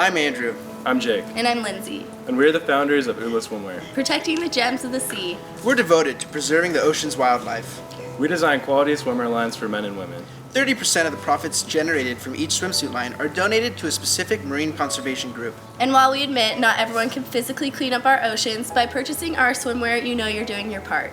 I'm Andrew. I'm Jake, And I'm Lindsay. and we're the founders of Ula Swimwear. Protecting the gems of the sea. We're devoted to preserving the ocean's wildlife. We design quality swimwear lines for men and women. 30% of the profits generated from each swimsuit line are donated to a specific marine conservation group. And while we admit not everyone can physically clean up our oceans, by purchasing our swimwear, you know you're doing your part.